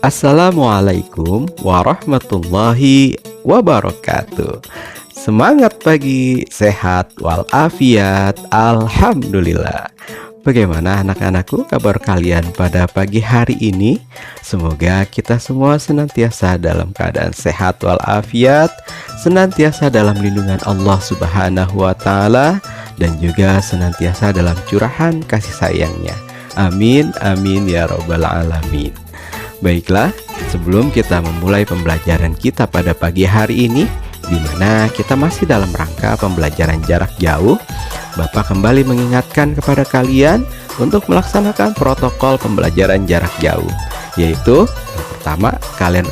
Assalamualaikum warahmatullahi wabarakatuh. Semangat pagi, sehat walafiat, alhamdulillah. Bagaimana anak-anakku kabar kalian pada pagi hari ini? Semoga kita semua senantiasa dalam keadaan sehat walafiat, senantiasa dalam lindungan Allah Subhanahu wa taala, dan juga senantiasa dalam curahan kasih sayangnya. Amin, amin ya rabbal alamin. Baiklah, sebelum kita memulai pembelajaran kita pada pagi hari ini, di mana kita masih dalam rangka pembelajaran jarak jauh, Bapak kembali mengingatkan kepada kalian untuk melaksanakan protokol pembelajaran jarak jauh, yaitu yang pertama, kalian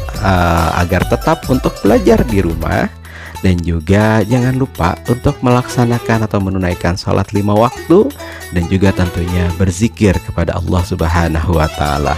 agar tetap untuk belajar di rumah, dan juga jangan lupa untuk melaksanakan atau menunaikan sholat 5 waktu, dan juga tentunya berzikir kepada Allah Subhanahu wa taala.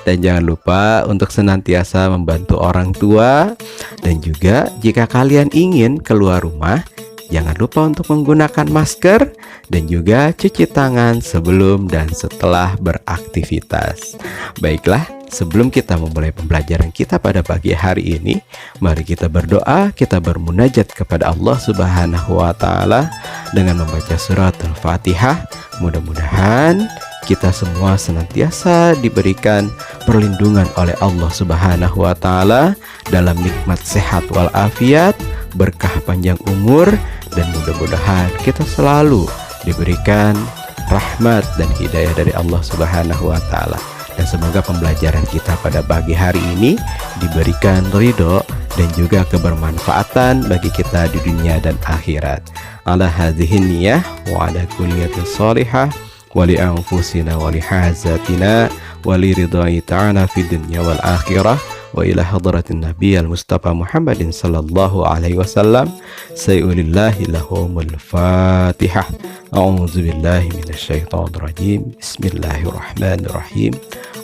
Dan jangan lupa untuk senantiasa membantu orang tua, dan juga jika kalian ingin keluar rumah, jangan lupa untuk menggunakan masker dan juga cuci tangan sebelum dan setelah beraktivitas. Baiklah, sebelum kita memulai pembelajaran kita pada pagi hari ini, mari kita berdoa, kita bermunajat kepada Allah Subhanahu wa taala dengan membaca surat Al-Fatihah. Mudah-mudahan kita semua senantiasa diberikan perlindungan oleh Allah Subhanahu wa taala dalam nikmat sehat walafiat, berkah panjang umur, dan mudah-mudahan kita selalu diberikan rahmat dan hidayah dari Allah Subhanahu wa taala. Dan semoga pembelajaran kita pada pagi hari ini diberikan ridho dan juga kebermanfaatan bagi kita di dunia dan akhirat. Ala hadhihi niyah wa ala kulliyatin shalihah wa li anfusina wa li hazatina wa li ridhai ta'ala fid dunya wal akhirah wa ila hadratin nabiy al-mustafa Muhammadin sallallahu alaihi wasallam. Sayulillahi lahumul fatihah. A'udzu billahi minasyaitonir rajim. Bismillahirrahmanirrahim.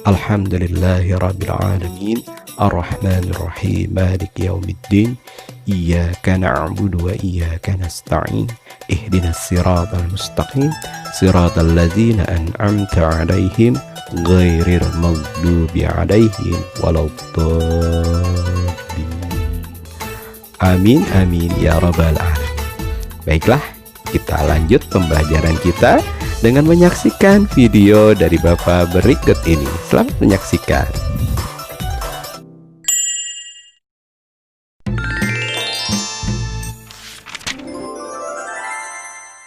Alhamdulillahi rabbil alamin. Ar-rahmanir rahim. Maliki yaumiddin. Iyyaka na'budu wa iyyaka nasta'in. Ihdinas siratal mustaqim. Siratal ladzina an'amta 'alaihim ghairil maghdubi 'alaihim waladdallin. Amin amin ya rabbal alamin. Baiklah, kita lanjut pembelajaran kita dengan menyaksikan video dari Bapak berikut ini. Selamat menyaksikan.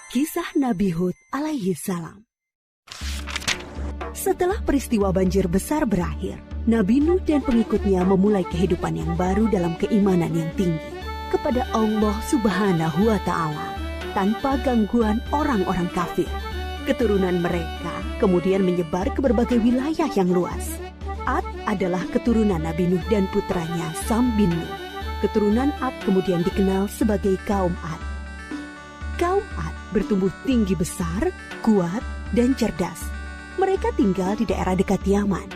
Kisah Nabi Hud alaihi salam. Setelah peristiwa banjir besar berakhir, Nabi Nuh dan pengikutnya memulai kehidupan yang baru dalam keimanan yang tinggi kepada Allah Subhanahu wa taala tanpa gangguan orang-orang kafir. Keturunan mereka kemudian menyebar ke berbagai wilayah yang luas. Ad adalah keturunan Nabi Nuh dan putranya Sam bin Nuh. Keturunan Ad kemudian dikenal sebagai kaum Ad. Kaum Ad bertumbuh tinggi besar, kuat, dan cerdas. Mereka tinggal di daerah dekat Yaman.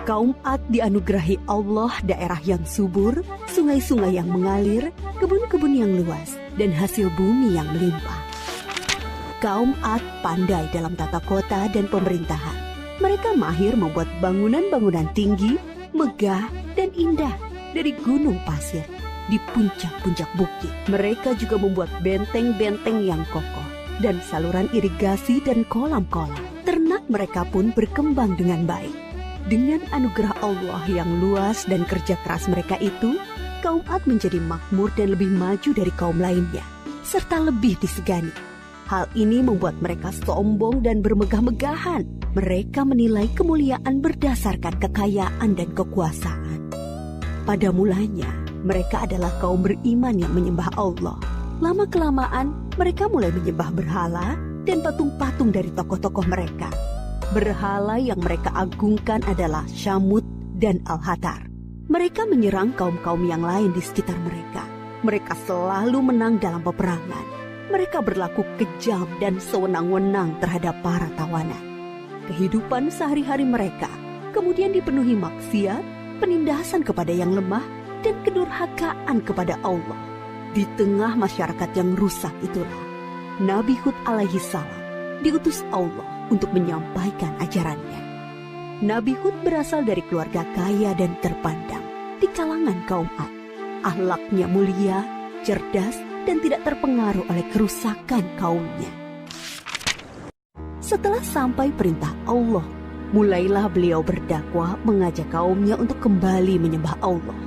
Kaum Ad dianugerahi Allah daerah yang subur, sungai-sungai yang mengalir, kebun-kebun yang luas, dan hasil bumi yang melimpah. Kaum Ad pandai dalam tata kota dan pemerintahan. Mereka mahir membuat bangunan-bangunan tinggi, megah, dan indah dari gunung pasir di puncak-puncak bukit. Mereka juga membuat benteng-benteng yang kokoh dan saluran irigasi dan kolam-kolam. Ternak mereka pun berkembang dengan baik. Dengan anugerah Allah yang luas dan kerja keras mereka itu, kaum Ad menjadi makmur dan lebih maju dari kaum lainnya, serta lebih disegani. Hal ini membuat mereka sombong dan bermegah-megahan. Mereka menilai kemuliaan berdasarkan kekayaan dan kekuasaan. Pada mulanya, mereka adalah kaum beriman yang menyembah Allah. Lama-kelamaan, mereka mulai menyembah berhala dan patung-patung dari tokoh-tokoh mereka. Berhala yang mereka agungkan adalah Syamut dan Al-Hatar. Mereka menyerang kaum-kaum yang lain di sekitar mereka. Mereka selalu menang dalam peperangan. Mereka berlaku kejam dan sewenang-wenang terhadap para tawanan. Kehidupan sehari-hari mereka kemudian dipenuhi maksiat, penindasan kepada yang lemah, dan kedurhakaan kepada Allah. Di tengah masyarakat yang rusak itulah, Nabi Hud alaihi salam diutus Allah untuk menyampaikan ajarannya. Nabi Hud berasal dari keluarga kaya dan terpandang di kalangan kaum Ad. Akhlaknya mulia, cerdas, dan tidak terpengaruh oleh kerusakan kaumnya. Setelah sampai perintah Allah, mulailah beliau berdakwah mengajak kaumnya untuk kembali menyembah Allah.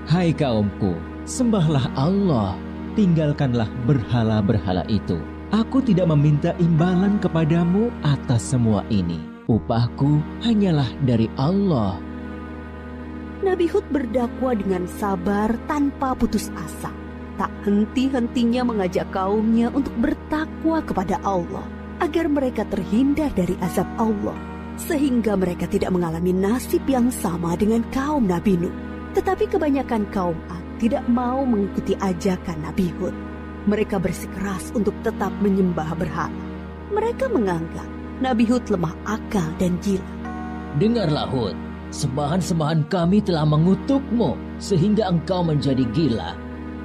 Hai kaumku, sembahlah Allah, tinggalkanlah berhala-berhala itu. Aku tidak meminta imbalan kepadamu atas semua ini. Upahku hanyalah dari Allah. Nabi Hud berdakwah dengan sabar tanpa putus asa. Tak henti-hentinya mengajak kaumnya untuk bertakwa kepada Allah, agar mereka terhindar dari azab Allah, sehingga mereka tidak mengalami nasib yang sama dengan kaum Nabi Nuh. Tetapi kebanyakan kaum Ad tidak mau mengikuti ajakan Nabi Hud. Mereka bersikeras untuk tetap menyembah berhala. Mereka menganggap Nabi Hud lemah akal dan gila. Dengarlah Hud, sembahan-sembahan kami telah mengutukmu sehingga engkau menjadi gila.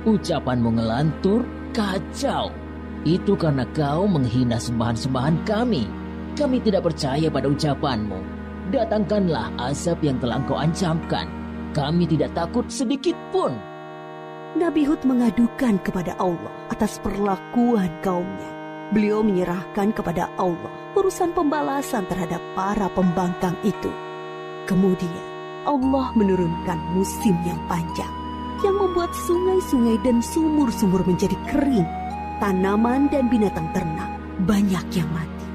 Ucapanmu ngelantur, kacau. Itu karena kau menghina sembahan-sembahan kami. Kami tidak percaya pada ucapanmu. Datangkanlah asap yang telah engkau ancamkan. Kami tidak takut sedikit pun. Nabi Hud mengadukan kepada Allah atas perlakuan kaumnya. Beliau menyerahkan kepada Allah urusan pembalasan terhadap para pembangkang itu. Kemudian Allah menurunkan musim yang panjang yang membuat sungai-sungai dan sumur-sumur menjadi kering. Tanaman dan binatang ternak banyak yang mati.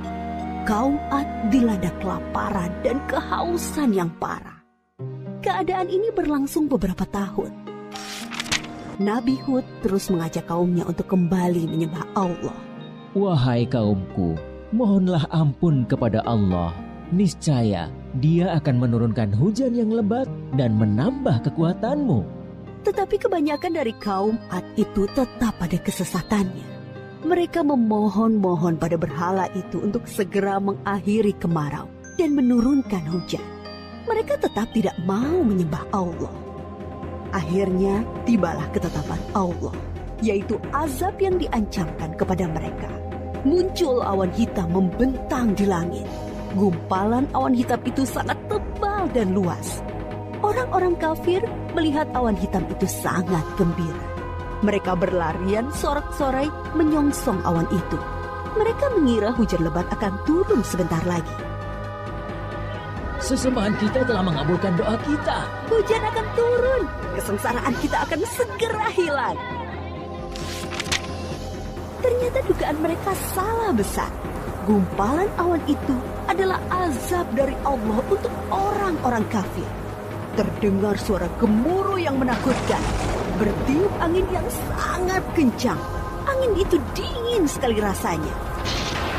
Kaum Ad dilanda kelaparan dan kehausan yang parah. Keadaan ini berlangsung beberapa tahun. Nabi Hud terus mengajak kaumnya untuk kembali menyembah Allah. Wahai kaumku, mohonlah ampun kepada Allah. Niscaya Dia akan menurunkan hujan yang lebat dan menambah kekuatanmu. Tetapi kebanyakan dari kaum Ad itu tetap pada kesesatannya. Mereka memohon-mohon pada berhala itu untuk segera mengakhiri kemarau dan menurunkan hujan. Mereka tetap tidak mau menyembah Allah. Akhirnya tibalah ketetapan Allah, yaitu azab yang diancamkan kepada mereka. Muncul awan hitam membentang di langit. Gumpalan awan hitam itu sangat tebal dan luas. Orang-orang kafir melihat awan hitam itu sangat gembira. Mereka berlarian sorak-sorai menyongsong awan itu. Mereka mengira hujan lebat akan turun sebentar lagi. Sesembahan kita telah mengabulkan doa kita. Hujan akan turun. Kesengsaraan kita akan segera hilang. Ternyata dugaan mereka salah besar. Gumpalan awan itu adalah azab dari Allah untuk orang-orang kafir. Terdengar suara gemuruh yang menakutkan. Bertiup angin yang sangat kencang. Angin itu dingin sekali rasanya.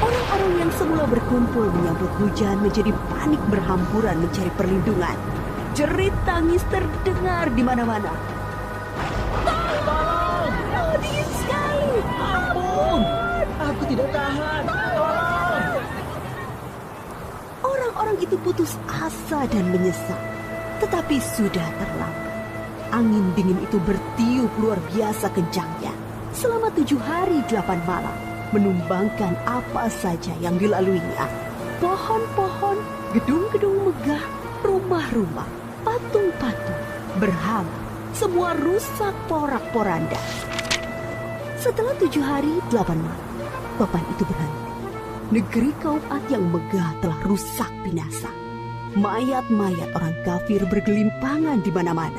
Orang-orang yang semula berkumpul menyambut hujan menjadi panik berhamburan mencari perlindungan. Jerit tangis terdengar di mana-mana. Tolong! Oh, dingin sekali! Ampun! Aku tidak tahan! Tolong! Orang-orang itu putus asa dan menyesal. Tetapi sudah terlambat. Angin dingin itu bertiup luar biasa kencangnya. Selama 7 hari 8 malam. Menumbangkan apa saja yang dilaluinya. Pohon-pohon, gedung-gedung megah, rumah-rumah, patung-patung, berhala, semua rusak porak-poranda. Setelah 7 hari 8 malam, topan itu berhenti. Negeri kaum Ad yang megah telah rusak binasa. Mayat-mayat orang kafir bergelimpangan di mana-mana.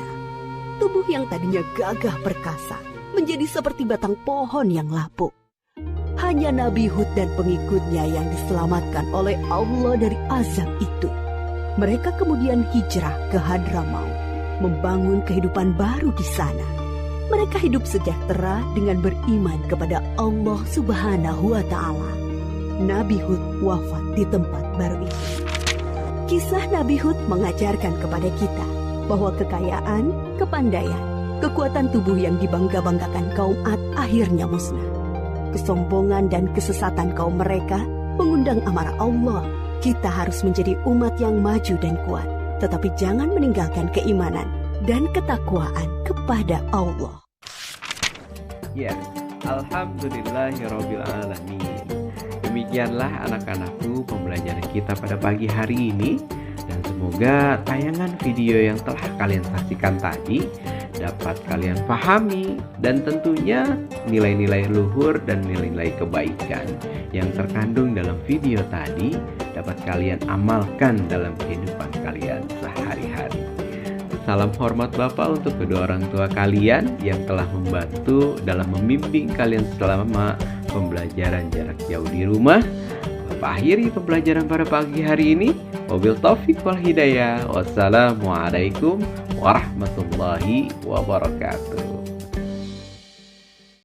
Tubuh yang tadinya gagah perkasa menjadi seperti batang pohon yang lapuk. Hanya Nabi Hud dan pengikutnya yang diselamatkan oleh Allah dari azab itu. Mereka kemudian hijrah ke Hadramaut, membangun kehidupan baru di sana. Mereka hidup sejahtera dengan beriman kepada Allah Subhanahu wa Ta'ala. Nabi Hud wafat di tempat baru itu. Kisah Nabi Hud mengajarkan kepada kita bahwa kekayaan, kepandaian, kekuatan tubuh yang dibangga-banggakan kaum Ad akhirnya musnah. Kesombongan dan kesesatan kaum mereka mengundang amarah Allah. Kita harus menjadi umat yang maju dan kuat, tetapi jangan meninggalkan keimanan dan ketakwaan kepada Allah. Ya, alhamdulillahirobbilalamin. Demikianlah anak-anakku pembelajaran kita pada pagi hari ini. Dan semoga tayangan video yang telah kalian saksikan tadi dapat kalian pahami, dan tentunya nilai-nilai luhur dan nilai-nilai kebaikan yang terkandung dalam video tadi dapat kalian amalkan dalam kehidupan kalian sehari-hari. Salam hormat Bapak untuk kedua orang tua kalian yang telah membantu dalam membimbing kalian selama pembelajaran jarak jauh di rumah. Bapak akhiri pembelajaran pada pagi hari ini. Wabil taufik wal hidayah. Wassalamualaikum warahmatullahi wabarakatuh.